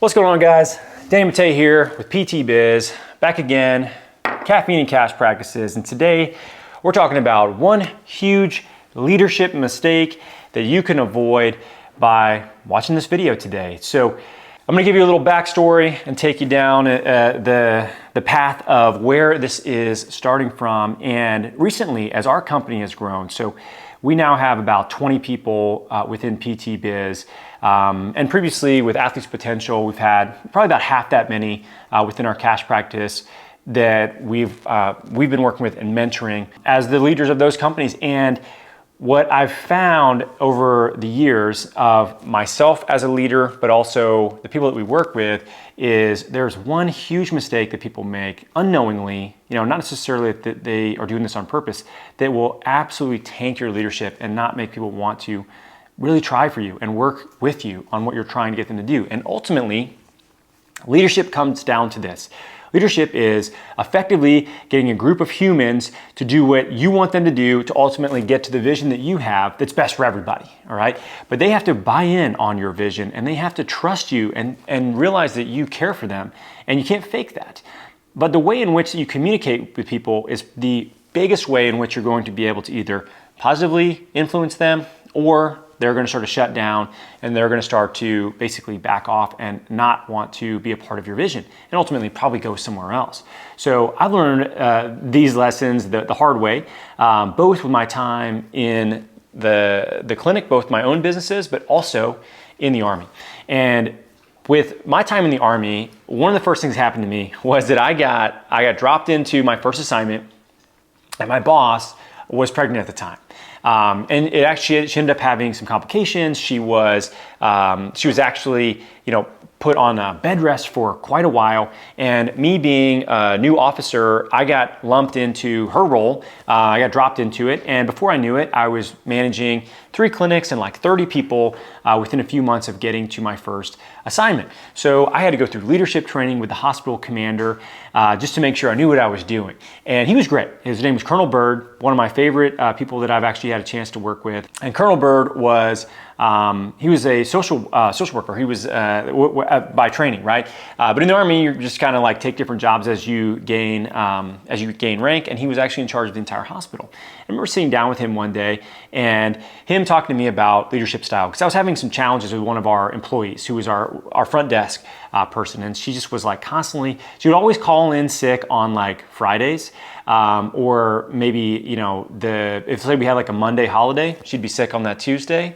What's going on, guys? Danny Matei here with PT Biz, back again, caffeine and cash practices. And today we're talking about one huge leadership mistake that you can avoid by watching this video today. So I'm gonna give you a little backstory and take you down the path of where this is starting from. And recently, as our company has grown, so we now have about 20 people within PT Biz. And previously with Athletes Potential, we've had probably about half that many within our cash practice that we've been working with and mentoring as the leaders of those companies. And what I've found over the years of myself as a leader, but also the people that we work with, is there's one huge mistake that people make unknowingly, not necessarily that they are doing this on purpose, that will absolutely tank your leadership and not make people want to really try for you and work with you on what you're trying to get them to do. And ultimately, leadership comes down to this. Leadership is effectively getting a group of humans to do what you want them to do to ultimately get to the vision that you have that's best for everybody, all right? But they have to buy in on your vision and they have to trust you and realize that you care for them, and you can't fake that. But the way in which you communicate with people is the biggest way in which you're going to be able to either positively influence them, or they're going to sort of shut down and they're going to start to basically back off and not want to be a part of your vision and ultimately probably go somewhere else. So I learned these lessons the hard way, both with my time in the clinic, both my own businesses, but also in the Army. And with my time in the Army, one of the first things that happened to me was that I got dropped into my first assignment, and my boss was pregnant at the time. And she ended up having some complications. She was actually, put on a bed rest for quite a while. And me being a new officer, I got lumped into her role. I got dropped into it. And before I knew it, I was managing 3 clinics and like 30 people within a few months of getting to my first assignment. So I had to go through leadership training with the hospital commander just to make sure I knew what I was doing. And he was great. His name was Colonel Bird, one of my favorite people that I've actually had a chance to work with. And Colonel Bird was he was a social worker. He was by training, right? But in the Army, you just kind of like take different jobs as you gain rank. And he was actually in charge of the entire hospital. I remember sitting down with him one day and him talking to me about leadership style, because I was having some challenges with one of our employees who was our front desk person, and she just was like constantly. She would always call in sick on like Fridays, or maybe if say we had like a Monday holiday, she'd be sick on that Tuesday.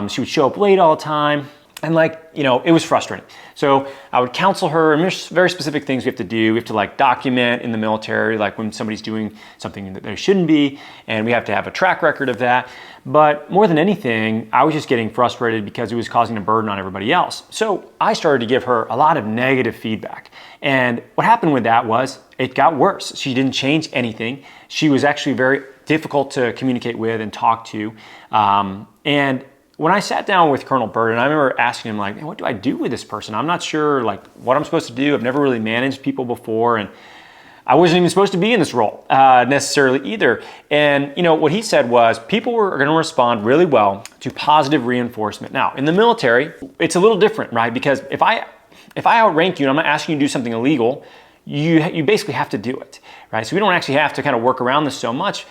She would show up late all the time. And it was frustrating. So I would counsel her, and there's very specific things we have to do. We have to like document in the military, like when somebody's doing something that they shouldn't be, and we have to have a track record of that. But more than anything, I was just getting frustrated because it was causing a burden on everybody else. So I started to give her a lot of negative feedback. And what happened with that was it got worse. She didn't change anything. She was actually very difficult to communicate with and talk to. And when I sat down with Colonel Bird, and I remember asking him, like, what do I do with this person? I'm not sure like what I'm supposed to do. I've never really managed people before, and I wasn't even supposed to be in this role necessarily either. And what he said was people were going to respond really well to positive reinforcement. Now, in the military, it's a little different, right? Because if I outrank you and I'm not asking you to do something illegal, you basically have to do it, right? So we don't actually have to kind of work around this so much.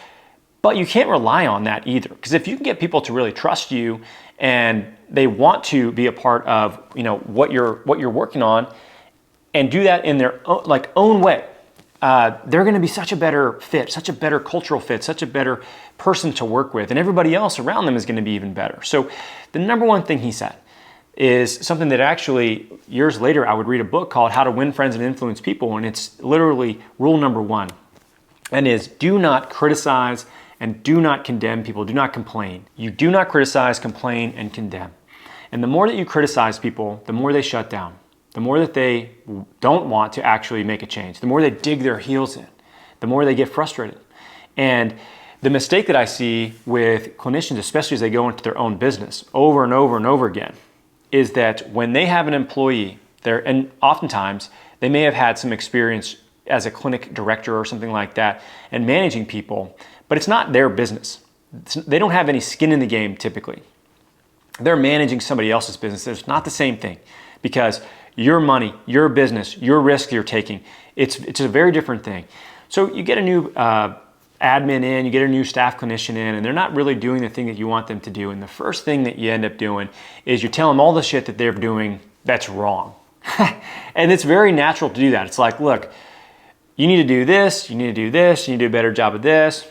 But you can't rely on that either, because if you can get people to really trust you and they want to be a part of what you're working on, and do that in their own way, they're going to be such a better fit, such a better cultural fit, such a better person to work with, and everybody else around them is going to be even better. So the number one thing he said is something that actually years later I would read a book called How to Win Friends and Influence People, and it's literally rule number 1, and is do not criticize and do not condemn people. Do not complain. You do not criticize, complain, and condemn. And the more that you criticize people, the more they shut down. The more that they don't want to actually make a change. The more they dig their heels in. The more they get frustrated. And the mistake that I see with clinicians, especially as they go into their own business over and over and over again, is that when they have an employee, and oftentimes they may have had some experience as a clinic director or something like that and managing people, but it's not their business. They don't have any skin in the game typically. They're managing somebody else's business. It's not the same thing, because your money, your business, your risk you're taking. It's a very different thing. So you get a new admin in, you get a new staff clinician in, and they're not really doing the thing that you want them to do. And the first thing that you end up doing is you tell them all the shit that they're doing that's wrong. And it's very natural to do that. It's like, look, you need to do this, you need to do this, you need to do a better job of this,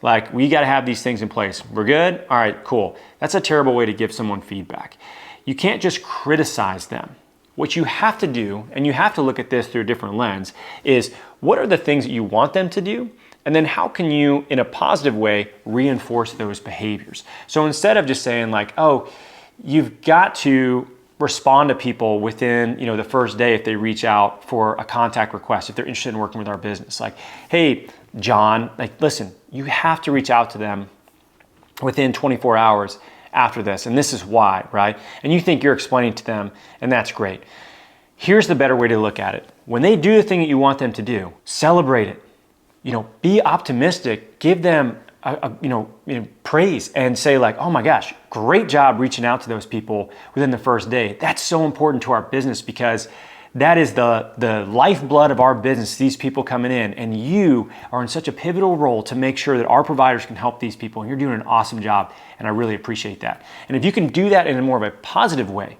like we got to have these things in place. We're good? All right, cool. That's a terrible way to give someone feedback. You can't just criticize them. What you have to do, and you have to look at this through a different lens, is what are the things that you want them to do? And then how can you, in a positive way, reinforce those behaviors? So instead of just saying like, oh, you've got to respond to people within, the first day if they reach out for a contact request, if they're interested in working with our business. Like, hey, John, like, listen, you have to reach out to them within 24 hours after this, and this is why, right? And you think you're explaining to them, and that's great. Here's the better way to look at it. When they do the thing that you want them to do, celebrate it. Be optimistic, give them praise and say like, oh my gosh, great job reaching out to those people within the first day. That's so important to our business because that is the lifeblood of our business, these people coming in, and you are in such a pivotal role to make sure that our providers can help these people, and you're doing an awesome job, and I really appreciate that. And if you can do that in a more of a positive way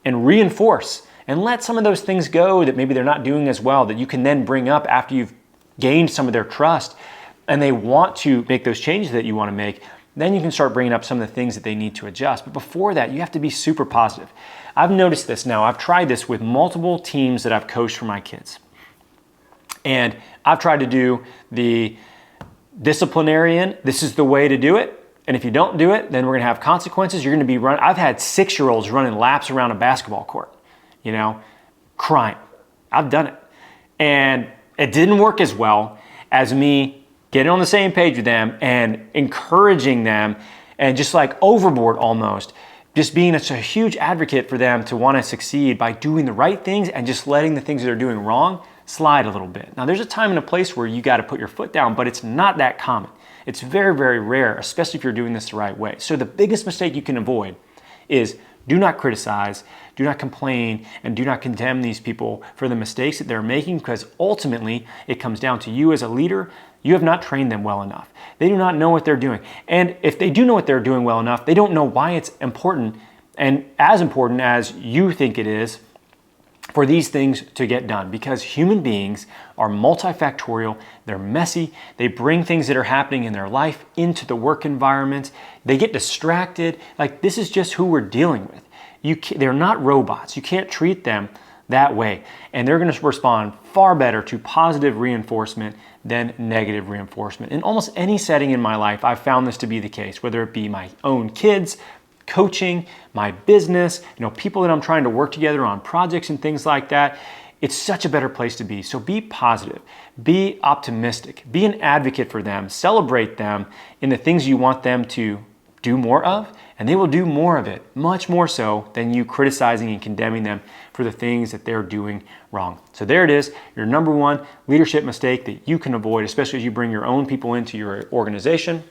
and reinforce and let some of those things go that maybe they're not doing as well, that you can then bring up after you've gained some of their trust and they want to make those changes that you want to make, then you can start bringing up some of the things that they need to adjust. But before that, you have to be super positive. I've noticed this now. I've tried this with multiple teams that I've coached for my kids. And I've tried to do the disciplinarian, this is the way to do it. And if you don't do it, then we're going to have consequences. You're going to be running. I've had 6-year-olds running laps around a basketball court, crying. I've done it. And it didn't work as well as me getting on the same page with them and encouraging them and just like overboard almost, just being a huge advocate for them to want to succeed by doing the right things and just letting the things that they're doing wrong slide a little bit. Now there's a time and a place where you got to put your foot down, but it's not that common. It's very, very rare, especially if you're doing this the right way. So the biggest mistake you can avoid is do not criticize, do not complain, and do not condemn these people for the mistakes that they're making, because ultimately it comes down to you as a leader. You have not trained them well enough. They do not know what they're doing. And if they do know what they're doing well enough, they don't know why it's important and as important as you think it is for these things to get done, because human beings are multifactorial, they're messy, they bring things that are happening in their life into the work environment, they get distracted, like this is just who we're dealing with. They're not robots, you can't treat them that way, and they're going to respond far better to positive reinforcement than negative reinforcement. In almost any setting in my life, I've found this to be the case, whether it be my own kids, coaching, my business, people that I'm trying to work together on projects and things like that. It's such a better place to be. So be positive, be optimistic, be an advocate for them, celebrate them in the things you want them to do more of, and they will do more of it, much more so than you criticizing and condemning them for the things that they're doing wrong. So there it is, your number one leadership mistake that you can avoid, especially as you bring your own people into your organization.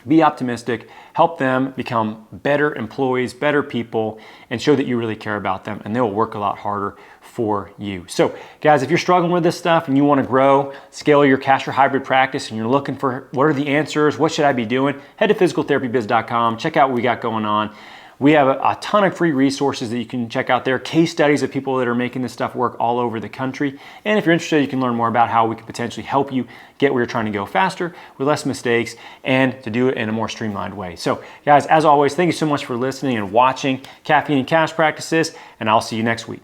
Be optimistic, help them become better employees, better people, and show that you really care about them, and they will work a lot harder for you. So guys, if you're struggling with this stuff and you want to grow, scale your cash or hybrid practice, and you're looking for what are the answers, what should I be doing, head to physicaltherapybiz.com, check out what we got going on. We have a ton of free resources that you can check out there, case studies of people that are making this stuff work all over the country. And if you're interested, you can learn more about how we can potentially help you get where you're trying to go faster with less mistakes and to do it in a more streamlined way. So guys, as always, thank you so much for listening and watching Caffeine and Cash Practices, and I'll see you next week.